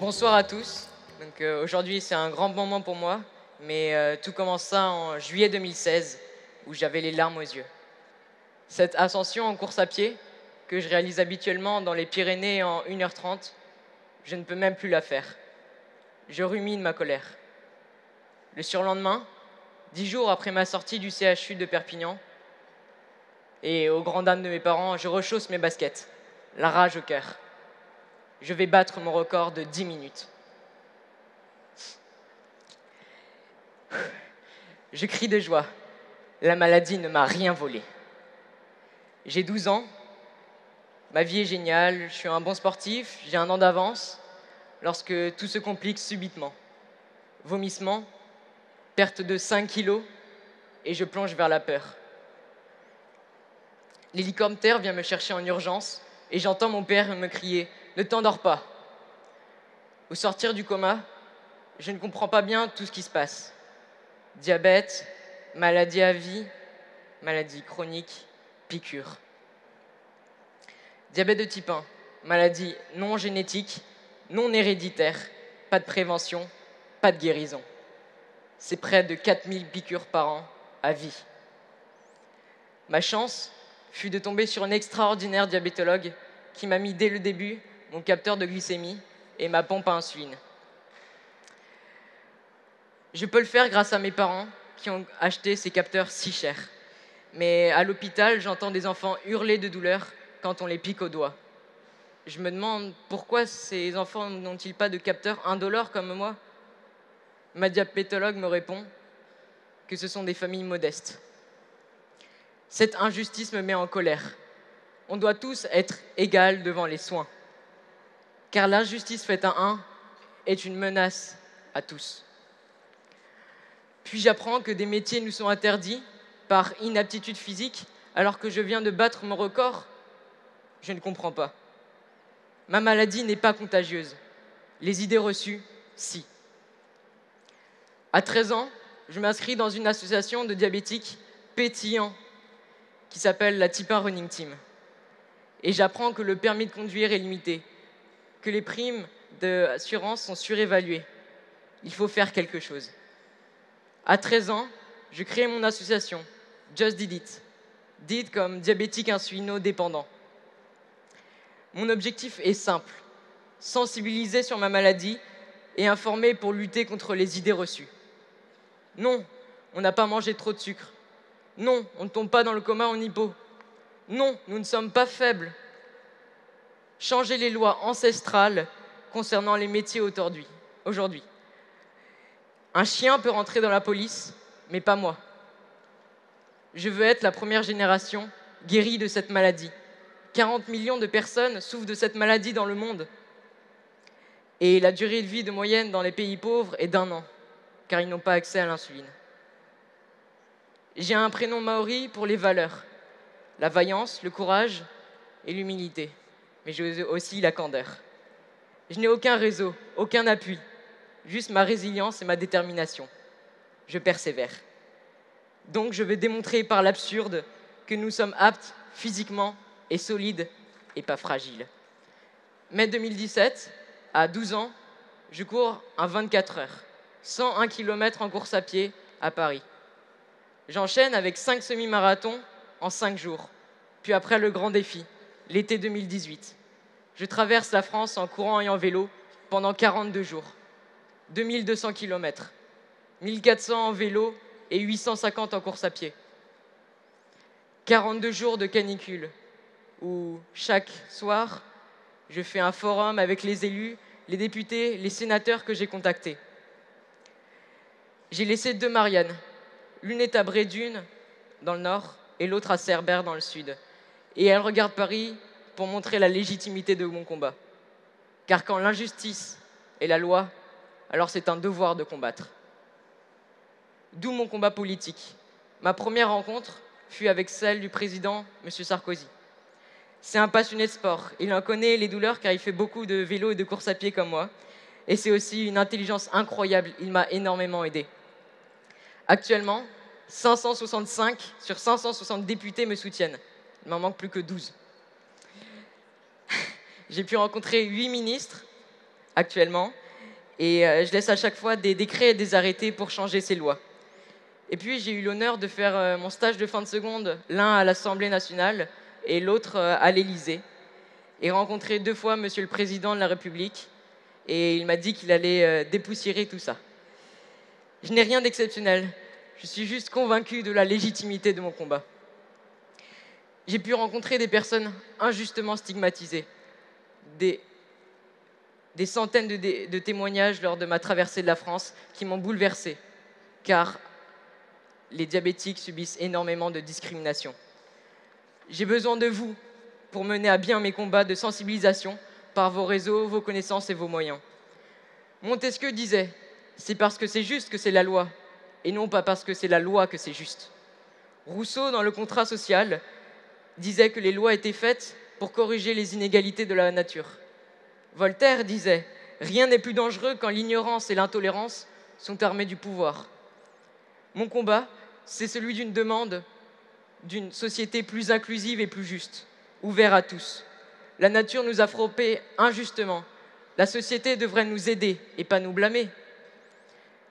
Bonsoir à tous. Aujourd'hui, c'est un grand moment pour moi, mais tout commence ça en juillet 2016, où j'avais les larmes aux yeux. Cette ascension en course à pied, que je réalise habituellement dans les Pyrénées en 1h30, je ne peux même plus la faire. Je rumine ma colère. Le surlendemain, 10 jours après ma sortie du CHU de Perpignan, et aux grandes dames de mes parents, je rechausse mes baskets, la rage au cœur. Je vais battre mon record de 10 minutes. Je crie de joie. La maladie ne m'a rien volé. J'ai 12 ans. Ma vie est géniale. Je suis un bon sportif. J'ai un an d'avance. Lorsque tout se complique subitement. Vomissement, perte de 5 kilos, et je plonge vers la peur. L'hélicoptère vient me chercher en urgence, et j'entends mon père me crier « Ne t'endors pas !» Au sortir du coma, je ne comprends pas bien tout ce qui se passe. Diabète, maladie à vie, maladie chronique, piqûre. Diabète de type 1, maladie non génétique, non héréditaire, pas de prévention, pas de guérison. C'est près de 4000 piqûres par an à vie. Ma chance fut de tomber sur un extraordinaire diabétologue qui m'a mis dès le début mon capteur de glycémie et ma pompe à insuline. Je peux le faire grâce à mes parents qui ont acheté ces capteurs si chers. Mais à l'hôpital, j'entends des enfants hurler de douleur quand on les pique au doigt. Je me demande pourquoi ces enfants n'ont-ils pas de capteurs indolores comme moi? Ma diabétologue me répond que ce sont des familles modestes. Cette injustice me met en colère. On doit tous être égaux devant les soins. Car l'injustice faite à un est une menace à tous. Puis j'apprends que des métiers nous sont interdits par inaptitude physique alors que je viens de battre mon record. Je ne comprends pas. Ma maladie n'est pas contagieuse. Les idées reçues, si. À 13 ans, je m'inscris dans une association de diabétiques pétillants qui s'appelle la Type 1 Running Team. Et j'apprends que le permis de conduire est limité, que les primes d'assurance sont surévaluées. Il faut faire quelque chose. À 13 ans, je crée mon association, Just Did It. Did comme diabétique insulino-dépendant. Mon objectif est simple, sensibiliser sur ma maladie et informer pour lutter contre les idées reçues. Non, on n'a pas mangé trop de sucre. Non, on ne tombe pas dans le coma en hypo. Non, nous ne sommes pas faibles. Changer les lois ancestrales concernant les métiers aujourd'hui. Un chien peut rentrer dans la police, mais pas moi. Je veux être la première génération guérie de cette maladie. 40 millions de personnes souffrent de cette maladie dans le monde. Et la durée de vie de moyenne dans les pays pauvres est d'1 an, car ils n'ont pas accès à l'insuline. J'ai un prénom maori pour les valeurs, la vaillance, le courage et l'humilité, mais j'ai aussi la candeur. Je n'ai aucun réseau, aucun appui, juste ma résilience et ma détermination. Je persévère. Donc je vais démontrer par l'absurde que nous sommes aptes physiquement et solides et pas fragiles. Mai 2017, à 12 ans, je cours un 24 heures, 101 km en course à pied à Paris. J'enchaîne avec 5 semi-marathons en 5 jours. Puis après le grand défi, l'été 2018. Je traverse la France en courant et en vélo pendant 42 jours. 2200 km, 1400 en vélo et 850 en course à pied. 42 jours de canicule, où chaque soir, je fais un forum avec les élus, les députés, les sénateurs que j'ai contactés. J'ai laissé 2 Marianne. L'une est à Brédune, dans le nord, et l'autre à Cerbère, dans le sud. Et elle regarde Paris pour montrer la légitimité de mon combat. Car quand l'injustice est la loi, alors c'est un devoir de combattre. D'où mon combat politique. Ma première rencontre fut avec celle du président, M. Sarkozy. C'est un passionné de sport. Il en connaît les douleurs car il fait beaucoup de vélo et de course à pied comme moi. Et c'est aussi une intelligence incroyable. Il m'a énormément aidé. Actuellement, 565 sur 560 députés me soutiennent. Il m'en manque plus que 12. J'ai pu rencontrer 8 ministres actuellement, et je laisse à chaque fois des décrets et des arrêtés pour changer ces lois. Et puis j'ai eu l'honneur de faire mon stage de fin de seconde, l'un à l'Assemblée nationale et l'autre à l'Élysée, et rencontrer 2 fois Monsieur le Président de la République, et il m'a dit qu'il allait dépoussiérer tout ça. Je n'ai rien d'exceptionnel, je suis juste convaincu de la légitimité de mon combat. J'ai pu rencontrer des personnes injustement stigmatisées, des centaines de témoignages lors de ma traversée de la France qui m'ont bouleversé, car les diabétiques subissent énormément de discrimination. J'ai besoin de vous pour mener à bien mes combats de sensibilisation par vos réseaux, vos connaissances et vos moyens. Montesquieu disait « C'est parce que c'est juste que c'est la loi, et non pas parce que c'est la loi que c'est juste ». Rousseau, dans le contrat social, disait que les lois étaient faites pour corriger les inégalités de la nature. Voltaire disait « Rien n'est plus dangereux quand l'ignorance et l'intolérance sont armées du pouvoir ». Mon combat, c'est celui d'une demande d'une société plus inclusive et plus juste, ouverte à tous. La nature nous a frappés injustement. La société devrait nous aider et pas nous blâmer.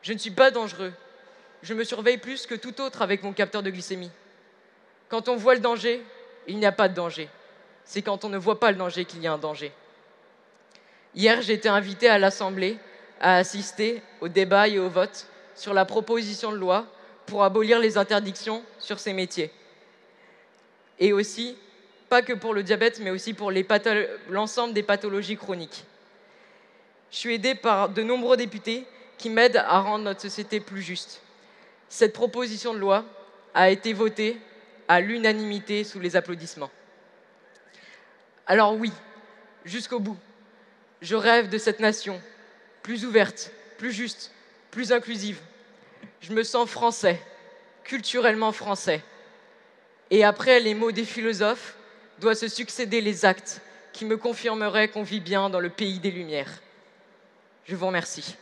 Je ne suis pas dangereux. Je me surveille plus que tout autre avec mon capteur de glycémie. Quand on voit le danger, il n'y a pas de danger. C'est quand on ne voit pas le danger qu'il y a un danger. Hier, j'ai été invité à l'Assemblée à assister au débat et au vote sur la proposition de loi pour abolir les interdictions sur ces métiers. Et aussi, pas que pour le diabète, mais aussi pour l'ensemble des pathologies chroniques. Je suis aidé par de nombreux députés qui m'aident à rendre notre société plus juste. Cette proposition de loi a été votée à l'unanimité sous les applaudissements. Alors oui, jusqu'au bout, je rêve de cette nation plus ouverte, plus juste, plus inclusive. Je me sens français, culturellement français. Et après les mots des philosophes, doivent se succéder les actes qui me confirmeraient qu'on vit bien dans le pays des Lumières. Je vous remercie.